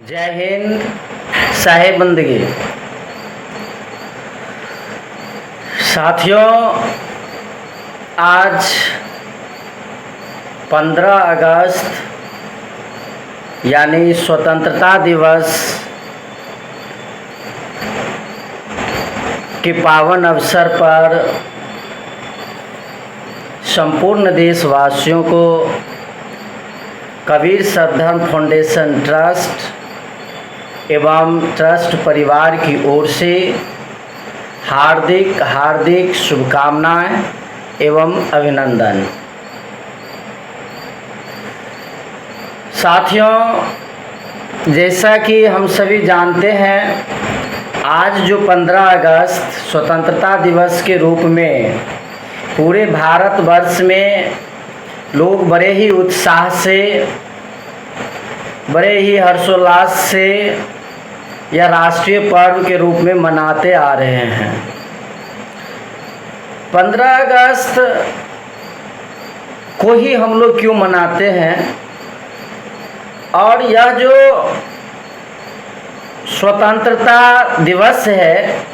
जय हिंद साहेब बंदगी। साथियों, आज 15 अगस्त यानी स्वतंत्रता दिवस के पावन अवसर पर संपूर्ण देशवासियों को कबीर सद्धर्म फाउंडेशन ट्रस्ट एवं ट्रस्ट परिवार की ओर से हार्दिक हार्दिक शुभकामनाएं एवं अभिनंदन। साथियों, जैसा कि हम सभी जानते हैं, आज जो 15 अगस्त स्वतंत्रता दिवस के रूप में पूरे भारतवर्ष में लोग बड़े ही उत्साह से, बड़े ही हर्षोल्लास से यह राष्ट्रीय पर्व के रूप में मनाते आ रहे हैं। 15 अगस्त को ही हम लोग क्यों मनाते हैं और यह जो स्वतंत्रता दिवस है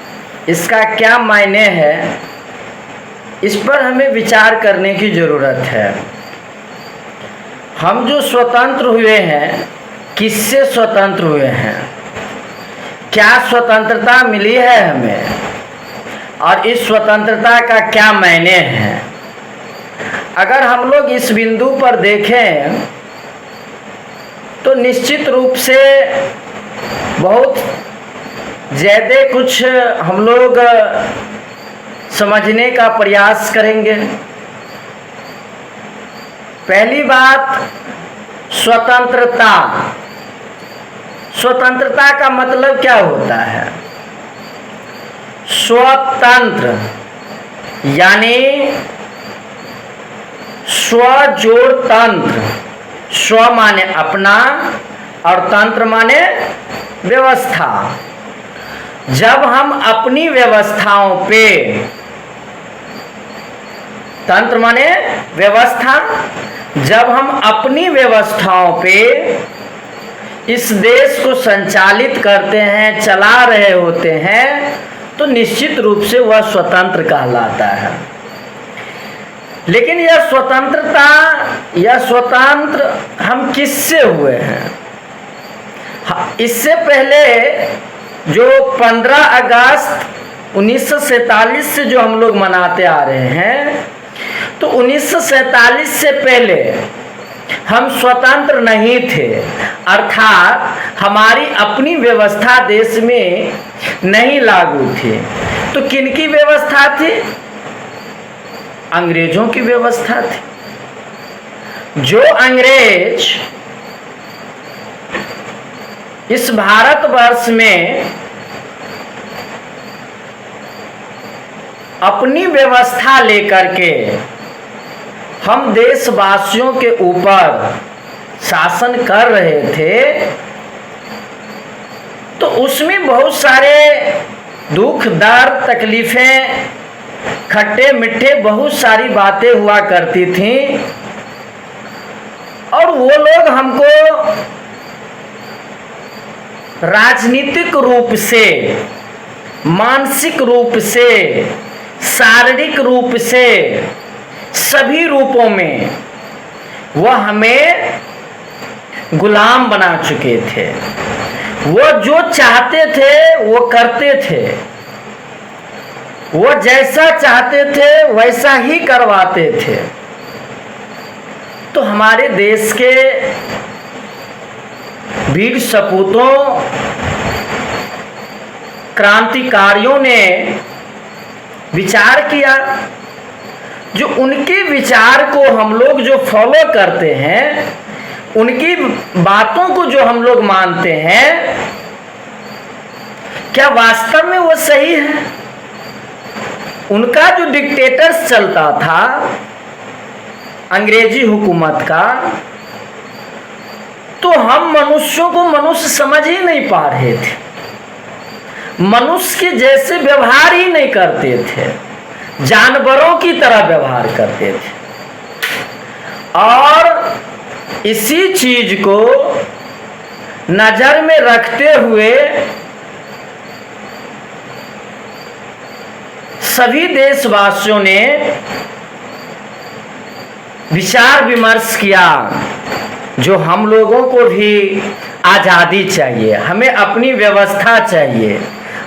इसका क्या मायने है, इस पर हमें विचार करने की ज़रूरत है। हम जो स्वतंत्र हुए हैं, किससे स्वतंत्र हुए हैं, क्या स्वतंत्रता मिली है हमें और इस स्वतंत्रता का क्या मायने हैं। अगर हम लोग इस बिंदु पर देखें तो निश्चित रूप से बहुत ज़्यादा कुछ हम लोग समझने का प्रयास करेंगे। पहली बात, स्वतंत्रता। स्वतंत्रता का मतलब क्या होता है? स्वतंत्र यानी स्व जोड़ तंत्र। स्व माने अपना और तंत्र माने व्यवस्था। जब हम अपनी व्यवस्थाओं पे, तंत्र माने व्यवस्था, जब हम अपनी व्यवस्थाओं पे इस देश को संचालित करते हैं, चला रहे होते हैं, तो निश्चित रूप से वह स्वतंत्र कहलाता है। लेकिन यह स्वतंत्रता, यह स्वतंत्र हम किससे हुए हैं? इससे पहले जो 15 अगस्त 1947 से जो हम लोग मनाते आ रहे हैं, तो 1947 से पहले हम स्वतंत्र नहीं थे, अर्थात हमारी अपनी व्यवस्था देश में नहीं लागू थी। तो किनकी व्यवस्था थी? अंग्रेजों की व्यवस्था थी। जो अंग्रेज इस भारतवर्ष में अपनी व्यवस्था लेकर के हम देशवासियों के ऊपर शासन कर रहे थे, तो उसमें बहुत सारे दुख, दर्द, तकलीफ़ें, खट्टे मीठे बहुत सारी बातें हुआ करती थीं। और वो लोग हमको राजनीतिक रूप से, मानसिक रूप से, शारीरिक रूप से, सभी रूपों में वह हमें गुलाम बना चुके थे। वो जो चाहते थे वो करते थे, वो जैसा चाहते थे वैसा ही करवाते थे। तो हमारे देश के वीर सपूतों, क्रांतिकारियों ने विचार किया। जो उनके विचार को हम लोग जो फॉलो करते हैं, उनकी बातों को जो हम लोग मानते हैं, क्या वास्तव में वो सही है? उनका जो डिक्टेटर्स चलता था, अंग्रेजी हुकूमत का, तो हम मनुष्यों को मनुष्य समझ ही नहीं पा रहे थे, मनुष्य के जैसे व्यवहार ही नहीं करते थे, जानवरों की तरह व्यवहार करते थे। और इसी चीज को नजर में रखते हुए सभी देशवासियों ने विचार विमर्श किया, जो हम लोगों को भी आज़ादी चाहिए, हमें अपनी व्यवस्था चाहिए,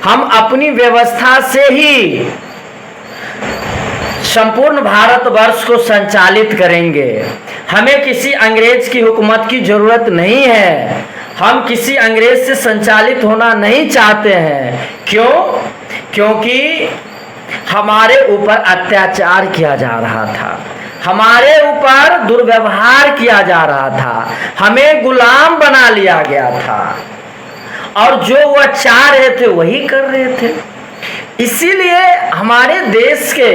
हम अपनी व्यवस्था से ही संपूर्ण भारतवर्ष को संचालित करेंगे, हमें किसी अंग्रेज की हुकूमत की ज़रूरत नहीं है, हम किसी अंग्रेज से संचालित होना नहीं चाहते हैं। क्यों? क्योंकि हमारे ऊपर अत्याचार किया जा रहा था, हमारे ऊपर दुर्व्यवहार किया जा रहा था, हमें गुलाम बना लिया गया था और जो वह चाह रहे थे वही कर रहे थे। इसीलिए हमारे देश के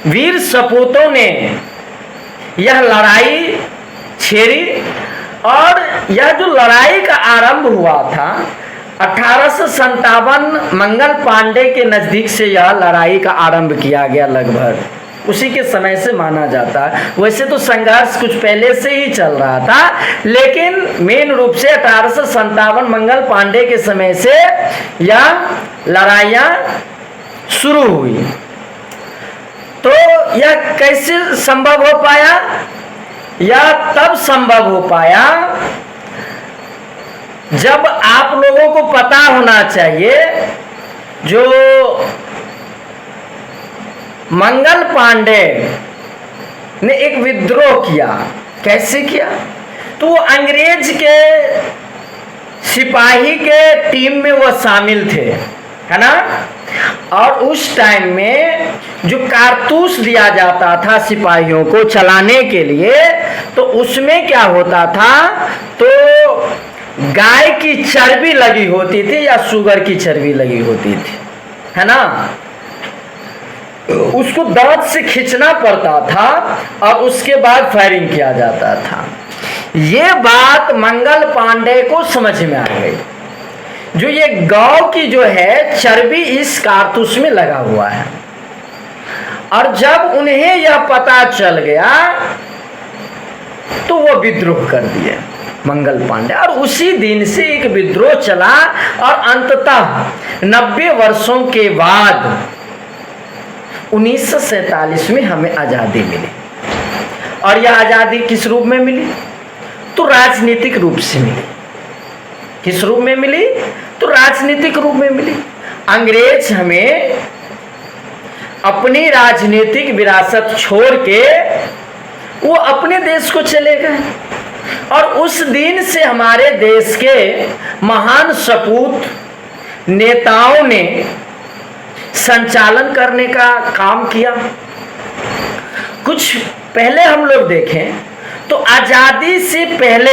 वीर सपूतों ने यह लड़ाई छेड़ी और यह जो लड़ाई का आरंभ हुआ था 1857 मंगल पांडे के नज़दीक से यह लड़ाई का आरंभ किया गया, लगभग उसी के समय से माना जाता है। वैसे तो संघर्ष कुछ पहले से ही चल रहा था, लेकिन मेन रूप से 1857 मंगल पांडे के समय से यह लड़ाइयाँ शुरू हुई। तो यह कैसे संभव हो पाया? यह तब संभव हो पाया जब आप लोगों को पता होना चाहिए, जो मंगल पांडे ने एक विद्रोह किया। कैसे किया? तो वो अंग्रेज के सिपाही के टीम में वो शामिल थे, है ना। और उस टाइम में जो कारतूस दिया जाता था सिपाहियों को चलाने के लिए, तो उसमें क्या होता था, तो गाय की चर्बी लगी होती थी या शुगर की चर्बी लगी होती थी, है ना। उसको दांत से खींचना पड़ता था और उसके बाद फायरिंग किया जाता था। ये बात मंगल पांडे को समझ में आ गई, जो ये गांव की जो है चर्बी इस कारतूस में लगा हुआ है। और जब उन्हें यह पता चल गया तो वो विद्रोह कर दिए मंगल पांडे, और उसी दिन से एक विद्रोह चला और अंततः 90 वर्षों के बाद 1947 में हमें आज़ादी मिली। और यह आज़ादी किस रूप में मिली? तो राजनीतिक रूप से मिली। किस रूप में मिली? तो राजनीतिक रूप में मिली। अंग्रेज हमें अपनी राजनीतिक विरासत छोड़ के वो अपने देश को चले गए, और उस दिन से हमारे देश के महान सपूत नेताओं ने संचालन करने का काम किया। कुछ पहले हम लोग देखें तो आज़ादी से पहले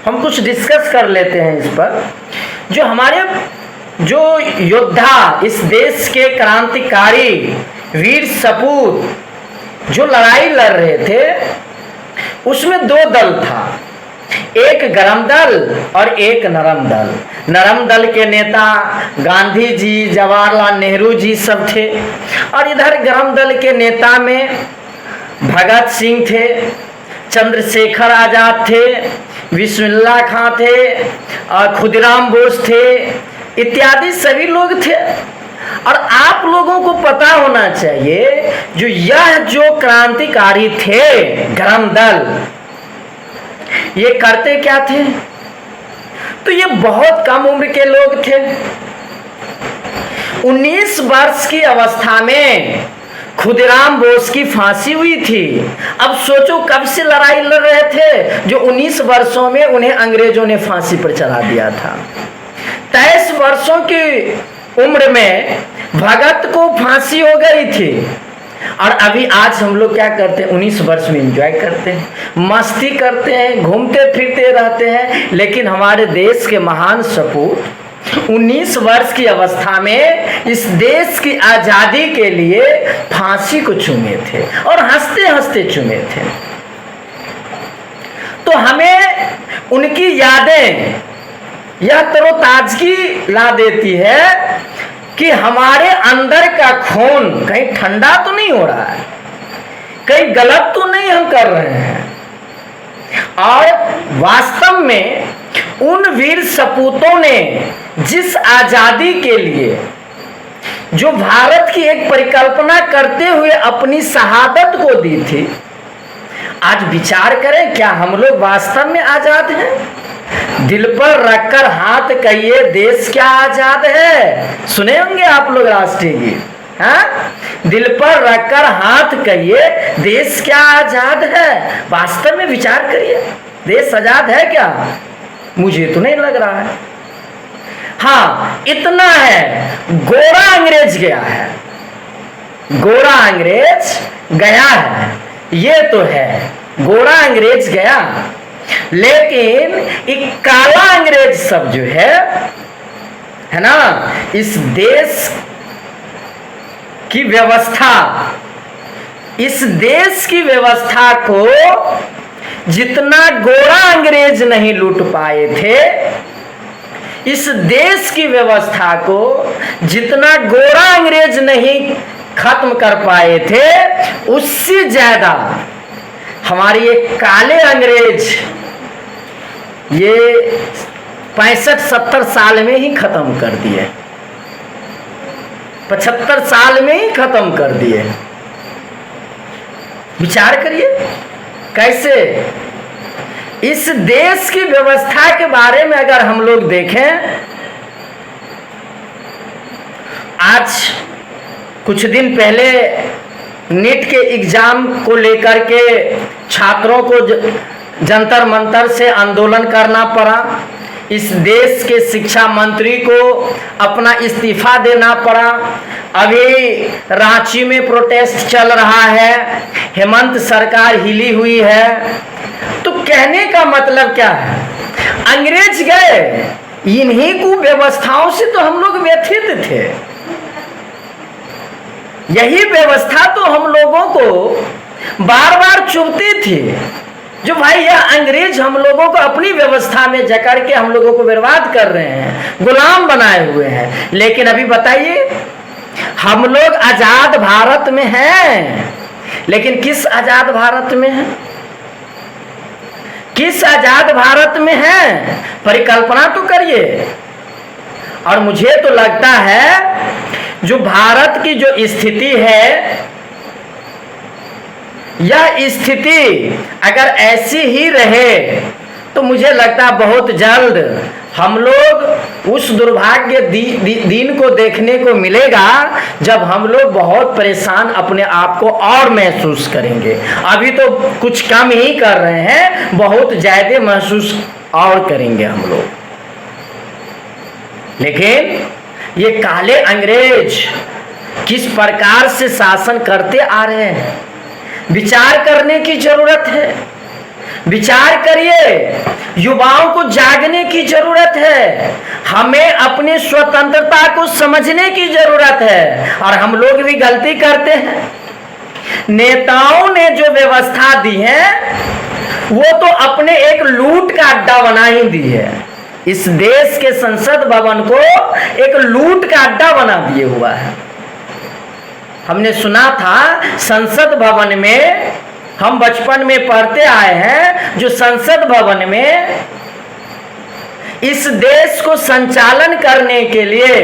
हम कुछ डिस्कस कर लेते हैं इस पर। जो हमारे जो योद्धा, इस देश के क्रांतिकारी वीर सपूत जो लड़ाई लड़ रहे थे, उसमें दो दल था, एक गरम दल और एक नरम दल। नरम दल के नेता गांधी जी, जवाहरलाल नेहरू जी सब थे, और इधर गरम दल के नेता में भगत सिंह थे, चंद्रशेखर आजाद थे, बिस्मिल्लाह खां थे, और खुदीराम बोस थे, इत्यादि सभी लोग थे। और आप लोगों को पता होना चाहिए, जो क्रांतिकारी थे गरम दल, ये करते क्या थे? तो ये बहुत कम उम्र के लोग थे। 19 वर्ष की अवस्था में खुदीराम बोस की फांसी हुई थी। अब सोचो कब से लड़ाई लड़ रहे थे, जो 19 वर्षों में उन्हें अंग्रेजों ने फांसी पर चढ़ा दिया था। 23 वर्षों की उम्र में भगत को फांसी हो गई थी, और अभी आज हम लोग क्या करते हैं, 19 वर्ष में एंजॉय करते हैं, मस्ती करते हैं, घूमते फिरते रहते हैं। लेकिन हमारे देश के महान सपूत 19 वर्ष की अवस्था में इस देश की आज़ादी के लिए फांसी को चूमे थे, और हंसते हंसते चूमे थे। तो हमें उनकी यादें यह तरोताजगी ला देती है कि हमारे अंदर का खून कहीं ठंडा तो नहीं हो रहा है, कहीं गलत तो नहीं हम कर रहे हैं। और वास्तव में उन वीर सपूतों ने जिस आजादी के लिए जो भारत की एक परिकल्पना करते हुए अपनी शहादत को दी थी, आज विचार करें क्या हम लोग वास्तव में आजाद हैं? दिल पर रखकर हाथ कहिए देश क्या आजाद है। सुने होंगे आप लोग राष्ट्रीय गीत, हाँ? दिल पर रखकर हाथ कहिए देश क्या आजाद है। वास्तव में विचार करिए, देश आजाद है क्या? मुझे तो नहीं लग रहा है। हाँ, इतना है, गोरा अंग्रेज गया है, गोरा अंग्रेज गया है, ये तो है, गोरा अंग्रेज गया, लेकिन एक काला अंग्रेज सब जो है ना, इस देश की व्यवस्था, इस देश की व्यवस्था को जितना गोरा अंग्रेज नहीं लूट पाए थे, इस देश की व्यवस्था को जितना गोरा अंग्रेज नहीं खत्म कर पाए थे, उससे ज्यादा हमारे ये काले अंग्रेज ये 65-70 साल में ही खत्म कर दिए, 75 साल में ही खत्म कर दिए। विचार करिए कैसे इस देश की व्यवस्था के बारे में अगर हम लोग देखें, आज कुछ दिन पहले नीट के एग्जाम को लेकर के छात्रों को जंतर मंतर से आंदोलन करना पड़ा, इस देश के शिक्षा मंत्री को अपना इस्तीफा देना पड़ा, अभी रांची में प्रोटेस्ट चल रहा है, हेमंत सरकार हिली हुई है। तो कहने का मतलब क्या है, अंग्रेज गए, इन्हीं कुव्यवस्थाओं से तो हम लोग व्यथित थे, यही व्यवस्था तो हम लोगों को बार बार चुभती थी, जो भाई यह अंग्रेज हम लोगों को अपनी व्यवस्था में जकड़ के हम लोगों को बर्बाद कर रहे हैं, गुलाम बनाए हुए हैं। लेकिन अभी बताइए, हम लोग आजाद भारत में हैं, लेकिन किस आजाद भारत में हैं? किस आजाद भारत में हैं? परिकल्पना तो करिए। और मुझे तो लगता है जो भारत की जो स्थिति है, यह स्थिति अगर ऐसी ही रहे तो मुझे लगता है बहुत जल्द हम लोग उस दुर्भाग्य दिन को देखने को मिलेगा जब हम लोग बहुत परेशान अपने आप को और महसूस करेंगे। अभी तो कुछ कम ही कर रहे हैं, बहुत ज्यादा महसूस और करेंगे हम लोग। लेकिन ये काले अंग्रेज किस प्रकार से शासन करते आ रहे हैं, विचार करने की जरूरत है। विचार करिए, युवाओं को जागने की जरूरत है, हमें अपनी स्वतंत्रता को समझने की जरूरत है। और हम लोग भी गलती करते हैं। नेताओं ने जो व्यवस्था दी है वो तो अपने एक लूट का अड्डा बना ही दी है। इस देश के संसद भवन को एक लूट का अड्डा बना दिए हुआ है। हमने सुना था संसद भवन में, हम बचपन में पढ़ते आए हैं, जो संसद भवन में इस देश को संचालन करने के लिए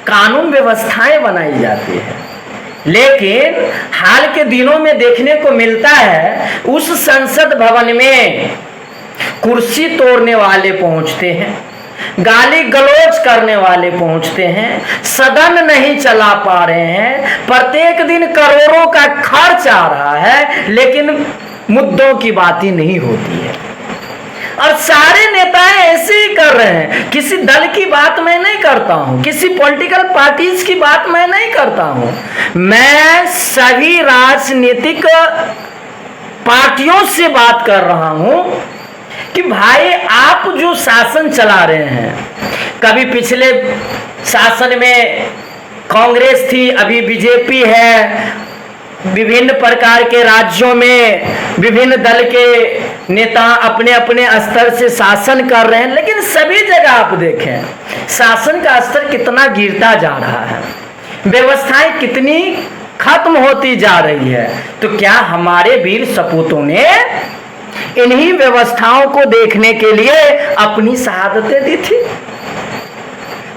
कानून व्यवस्थाएं बनाई जाती है। लेकिन हाल के दिनों में देखने को मिलता है उस संसद भवन में कुर्सी तोड़ने वाले पहुंचते हैं, गाली गलौज करने वाले पहुंचते हैं, सदन नहीं चला पा रहे हैं, प्रत्येक दिन करोड़ों का खर्च आ रहा है, लेकिन मुद्दों की बात ही नहीं होती है। और सारे नेताएं ऐसे ही कर रहे हैं। किसी दल की बात मैं नहीं करता हूं, किसी पॉलिटिकल पार्टीज की बात मैं नहीं करता हूं, मैं सभी राजनीतिक पार्टियों से बात कर रहा हूं कि भाई आप जो शासन चला रहे हैं, कभी पिछले शासन में कांग्रेस थी, अभी बीजेपी है, विभिन्न प्रकार के राज्यों में विभिन्न दल के नेता अपने अपने स्तर से शासन कर रहे हैं, लेकिन सभी जगह आप देखें शासन का स्तर कितना गिरता जा रहा है, व्यवस्थाएं कितनी खत्म होती जा रही है। तो क्या हमारे वीर सपूतों ने इन्हीं व्यवस्थाओं को देखने के लिए अपनी शहादतें दी थी।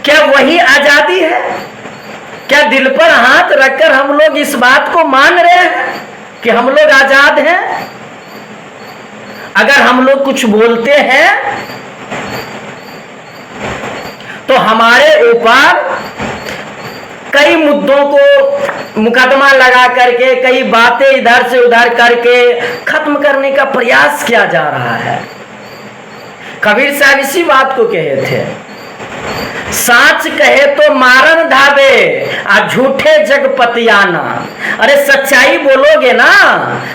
क्या वही आजादी है? क्या दिल पर हाथ रखकर हम लोग इस बात को मान रहे हैं कि हम लोग आजाद हैं? अगर हम लोग कुछ बोलते हैं तो हमारे ऊपर कई मुद्दों को मुकदमा लगा करके, कई बातें इधर से उधर करके खत्म करने का प्रयास किया जा रहा है। कबीर साहब इसी बात को कहे थे, साच कहे तो मारन धावे और झूठे जग पतियाना। अरे सच्चाई बोलोगे ना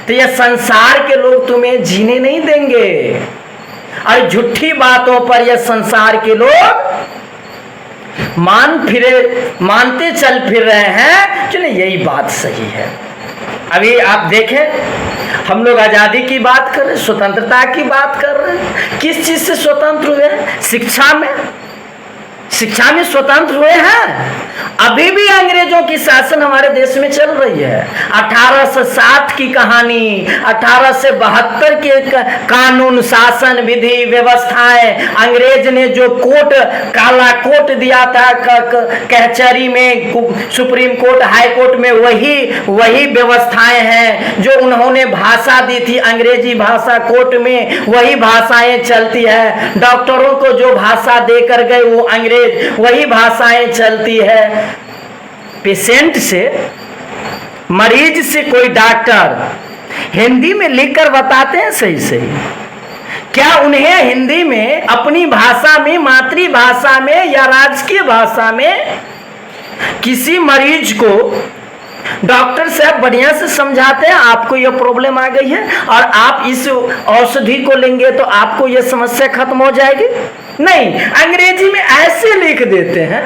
तो ये संसार के लोग तुम्हें जीने नहीं देंगे, और झूठी बातों पर ये संसार के लोग मानते चल फिर रहे हैं। चलिए यही बात सही है। अभी आप देखें, हम लोग आजादी की बात कर रहे हैं, स्वतंत्रता की बात कर रहे हैं। किस चीज से स्वतंत्र हुए? शिक्षा में स्वतंत्र हुए हैं। अभी भी अंग्रेजों की शासन हमारे देश में चल रही है। 1860 की कहानी, 1872 के कानून, शासन, विधि, व्यवस्थाएं, अंग्रेज ने जो कोर्ट, काला कोर्ट दिया था कचहरी में, सुप्रीम कोर्ट, हाई कोर्ट में, वही व्यवस्थाएं हैं। जो उन्होंने भाषा दी थी अंग्रेजी भाषा कोर्ट में, वही भाषाएं चलती है। डॉक्टरों को जो भाषा देकर गए वो अंग्रेज, वही भाषाएं चलती है। पेशेंट से, मरीज से कोई डॉक्टर हिंदी में लिखकर बताते हैं सही सही। क्या उन्हें हिंदी में, अपनी भाषा में, मातृभाषा में या राजकीय भाषा में किसी मरीज को डॉक्टर साहब बढ़िया से समझाते हैं, आपको यह प्रॉब्लम आ गई है और आप इस औषधि को लेंगे तो आपको यह समस्या खत्म हो जाएगी? नहीं, अंग्रेजी में ऐसे लिख देते हैं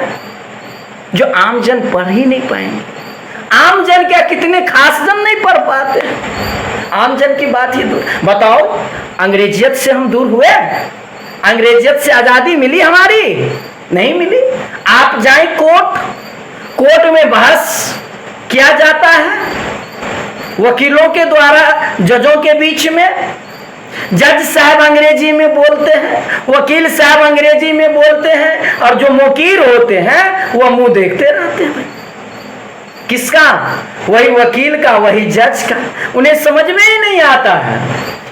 जो आम जन पढ़ ही नहीं पाएंगे। आम जन क्या, कितने खास जन नहीं पढ़ पाते। आम जन की बात ही दूर। बताओ, अंग्रेजियत से हम दूर हुए? अंग्रेजियत से आजादी मिली हमारी? नहीं मिली। आप जाए कोर्ट में बहस किया जाता है वकीलों के द्वारा, जजों के बीच में। जज साहब अंग्रेजी में बोलते हैं, वकील साहब अंग्रेजी में बोलते हैं, और जो मुकीर होते हैं वह मुंह देखते रहते हैं। भाई किसका? वही वकील का, वही जज का। उन्हें समझ में ही नहीं आता है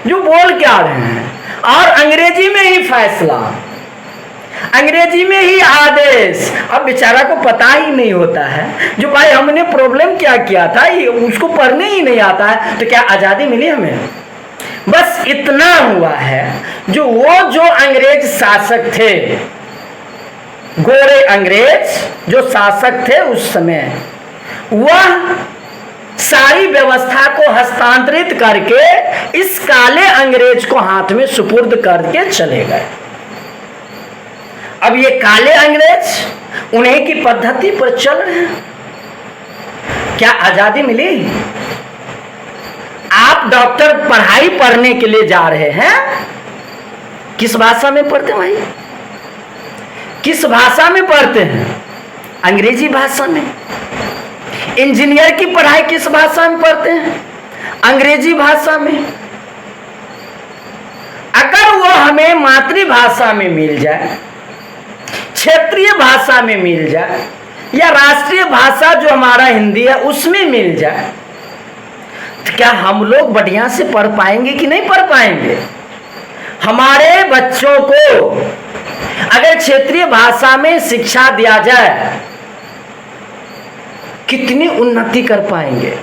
जो बोल क्या रहे हैं, और अंग्रेजी में ही फैसला, अंग्रेजी में ही आदेश। अब बेचारा को पता ही नहीं होता है जो भाई हमने प्रॉब्लम क्या किया था, ये उसको पढ़ने ही नहीं आता है। तो क्या आजादी मिली हमें? बस इतना हुआ है, जो अंग्रेज शासक थे, गोरे अंग्रेज जो शासक थे उस समय, वह सारी व्यवस्था को हस्तांतरित करके इस काले अंग्रेज को हाथ में सुपुर्द करके चले गए। अब ये काले अंग्रेज उन्हीं की पद्धति पर चल रहे हैं। क्या आजादी मिली? आप डॉक्टर पढ़ाई पढ़ने के लिए जा रहे हैं, किस भाषा में पढ़ते हैं भाई? किस भाषा में पढ़ते हैं? अंग्रेजी भाषा में। इंजीनियर की पढ़ाई किस भाषा में पढ़ते हैं? अंग्रेजी भाषा में। अगर वो हमें मातृभाषा में मिल जाए, क्षेत्रीय भाषा में मिल जाए, या राष्ट्रीय भाषा जो हमारा हिंदी है उसमें मिल जाए, तो क्या हम लोग बढ़िया से पढ़ पाएंगे कि नहीं पढ़ पाएंगे? हमारे बच्चों को अगर क्षेत्रीय भाषा में शिक्षा दिया जाए, कितनी उन्नति कर पाएंगे?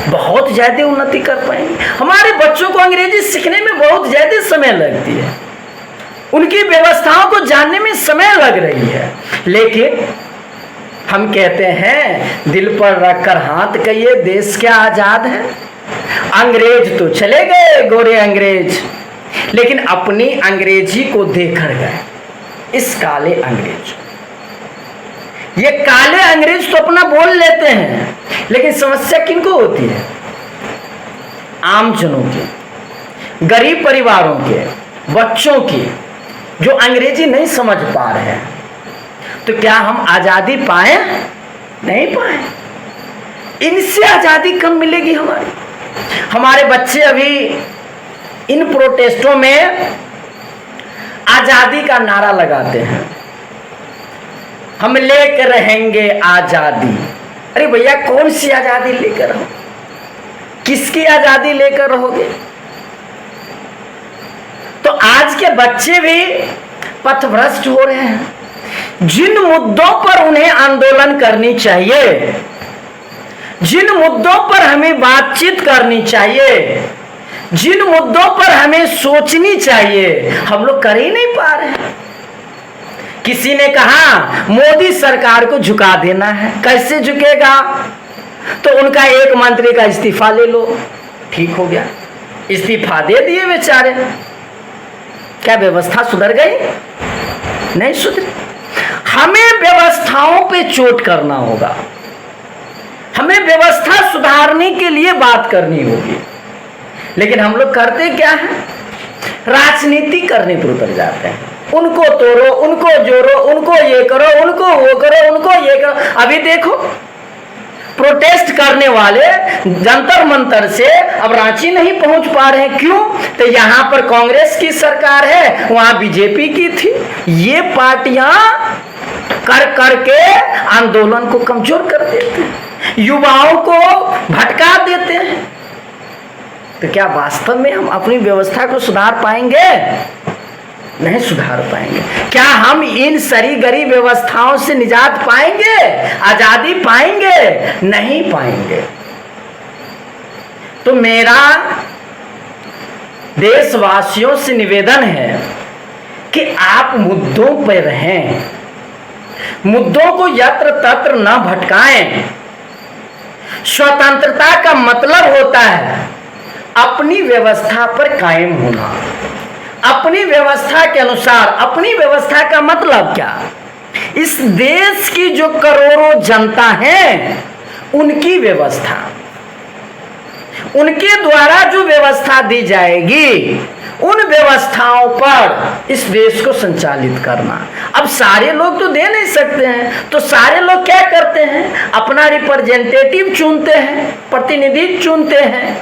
बहुत ज्यादा उन्नति कर पाएंगे। हमारे बच्चों को अंग्रेजी सीखने में बहुत ज्यादा समय लगती है, उनकी व्यवस्थाओं को जानने में समय लग रही है, लेकिन हम कहते हैं दिल पर रखकर हाथ कहिए, देश क्या आजाद है? अंग्रेज तो चले गए, गोरे अंग्रेज, लेकिन अपनी अंग्रेजी को देकर गए। इस काले अंग्रेज, ये काले अंग्रेज तो अपना बोल लेते हैं, लेकिन समस्या किनको होती है? आम जनों की, गरीब परिवारों के बच्चों की, जो अंग्रेजी नहीं समझ पा रहे हैं। तो क्या हम आजादी पाए? नहीं पाए। इनसे आजादी कब मिलेगी हमारी? हमारे बच्चे अभी इन प्रोटेस्टों में आजादी का नारा लगाते हैं, हम लेकर रहेंगे आजादी। अरे भैया कौन सी आजादी लेकर रहो, किसकी आजादी लेकर रहोगे? तो आज के बच्चे भी पथभ्रष्ट हो रहे हैं। जिन मुद्दों पर उन्हें आंदोलन करनी चाहिए, जिन मुद्दों पर हमें बातचीत करनी चाहिए, जिन मुद्दों पर हमें सोचनी चाहिए, हम लोग कर ही नहीं पा रहे हैं। किसी ने कहा मोदी सरकार को झुका देना है, कैसे झुकेगा? तो उनका एक मंत्री का इस्तीफा ले लो, ठीक हो गया, इस्तीफा दे दिए बेचारे। क्या व्यवस्था सुधर गई? नहीं सुधरी। हमें व्यवस्थाओं पे चोट करना होगा, हमें व्यवस्था सुधारने के लिए बात करनी होगी। लेकिन हम लोग करते क्या है? राजनीति करने पर उतर जाते हैं। उनको तोड़ो, उनको जोड़ो, उनको ये करो, उनको वो करो, उनको ये करो। अभी देखो प्रोटेस्ट करने वाले जंतर मंतर से अब रांची नहीं पहुंच पा रहे हैं। क्यों? तो यहां पर कांग्रेस की सरकार है, वहां बीजेपी की थी। ये पार्टियां कर करके आंदोलन को कमजोर कर देते हैं, युवाओं को भटका देते हैं। तो क्या वास्तव में हम अपनी व्यवस्था को सुधार पाएंगे? नहीं सुधार पाएंगे। क्या हम इन सरी गरी व्यवस्थाओं से निजात पाएंगे, आजादी पाएंगे? नहीं पाएंगे। तो मेरा देशवासियों से निवेदन है कि आप मुद्दों पर रहें, मुद्दों को यत्र तत्र न भटकाएं। स्वतंत्रता का मतलब होता है अपनी व्यवस्था पर कायम होना, अपनी व्यवस्था के अनुसार। अपनी व्यवस्था का मतलब क्या? इस देश की जो करोड़ों जनता है उनकी व्यवस्था, उनके द्वारा जो व्यवस्था दी जाएगी उन व्यवस्थाओं पर इस देश को संचालित करना। अब सारे लोग तो दे नहीं सकते हैं, तो सारे लोग क्या करते हैं? अपना रिप्रेजेंटेटिव चुनते हैं, प्रतिनिधि चुनते हैं,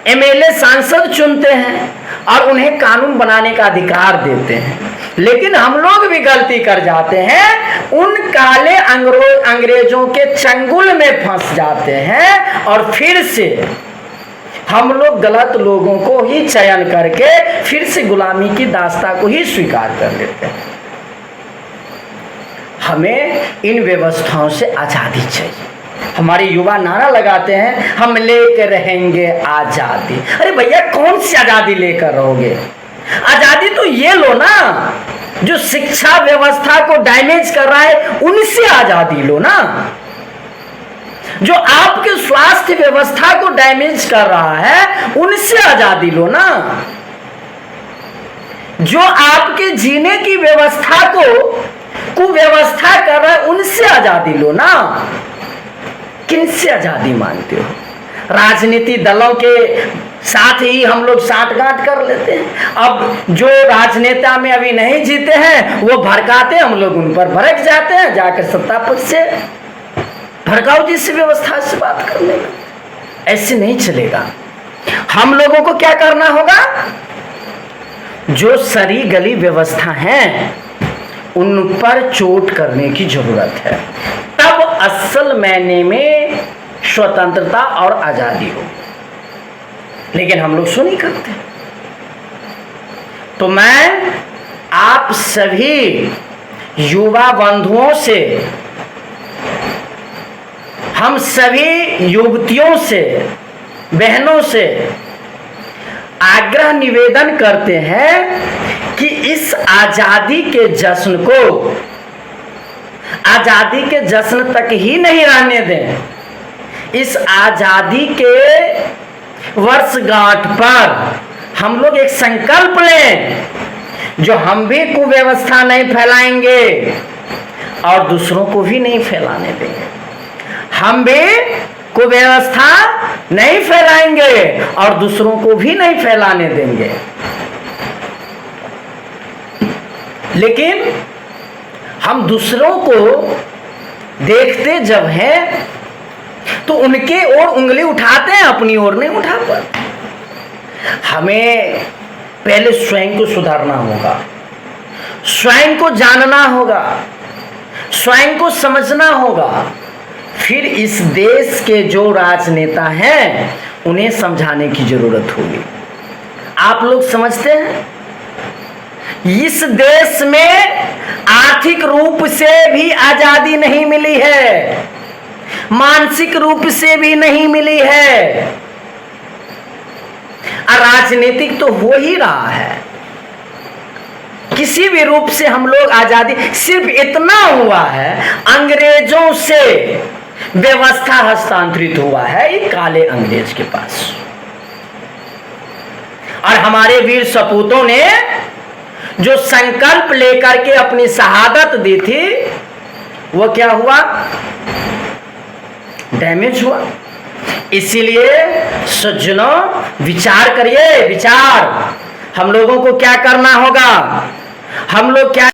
एमएलए सांसद चुनते हैं और उन्हें कानून बनाने का अधिकार देते हैं। लेकिन हम लोग भी गलती कर जाते हैं, उन काले अंग्रेजों के चंगुल में फंस जाते हैं और फिर से हम लोग गलत लोगों को ही चयन करके फिर से गुलामी की दास्तां को ही स्वीकार कर लेते हैं। हमें इन व्यवस्थाओं से आजादी चाहिए। हमारे युवा नारा लगाते हैं हम लेकर रहेंगे आजादी। अरे भैया कौन सी आजादी लेकर रहोगे? आजादी तो ये लो ना जो शिक्षा व्यवस्था को डैमेज कर रहा है, उनसे आजादी लो ना। जो आपके स्वास्थ्य व्यवस्था को डैमेज कर रहा है उनसे आजादी लो ना। जो आपके जीने की व्यवस्था को कुव्यवस्था कर रहा है उनसे आजादी लो ना। किनसे आजादी मांगते हो? राजनीति दलों के साथ ही हम लोग साठगांठ कर लेते हैं। अब जो राजनेता में अभी नहीं जीते हैं वो भड़काते हैं, हम लोग उन पर भड़क जाते हैं, जाकर सत्ता पक्ष से भड़काऊ जिस व्यवस्था से बात करने में। ऐसे नहीं चलेगा। हम लोगों को क्या करना होगा? जो सरी गली व्यवस्था है उन पर चोट करने की जरूरत है, तब असल मायने में स्वतंत्रता और आजादी हो। लेकिन हम लोग सो नहीं करते। तो मैं आप सभी युवा बंधुओं से, हम सभी युवतियों से, बहनों से आग्रह निवेदन करते हैं कि इस आजादी के जश्न को आजादी के जश्न तक ही नहीं रहने दें। इस आजादी के वर्षगांठ पर हम लोग एक संकल्प लें, जो हम भी कुव्यवस्था नहीं फैलाएंगे और दूसरों को भी नहीं फैलाने देंगे। हम भी कुव्यवस्था नहीं फैलाएंगे और दूसरों को भी नहीं फैलाने देंगे। लेकिन हम दूसरों को देखते जब हैं तो उनके ओर उंगली उठाते हैं, अपनी ओर नहीं उठा पाते। हमें पहले स्वयं को सुधारना होगा, स्वयं को जानना होगा, स्वयं को समझना होगा, फिर इस देश के जो राजनेता हैं उन्हें समझाने की जरूरत होगी। आप लोग समझते हैं इस देश में आर्थिक रूप से भी आजादी नहीं मिली है, मानसिक रूप से भी नहीं मिली है, और राजनीतिक तो हो ही रहा है। किसी भी रूप से हम लोग आजादी, सिर्फ इतना हुआ है अंग्रेजों से व्यवस्था हस्तांतरित हुआ है ये काले अंग्रेज के पास, और हमारे वीर सपूतों ने जो संकल्प लेकर के अपनी शहादत दी थी वो क्या हुआ? डैमेज हुआ। इसीलिए सज्जनों विचार करिए, विचार। हम लोगों को क्या करना होगा? हम लोग क्या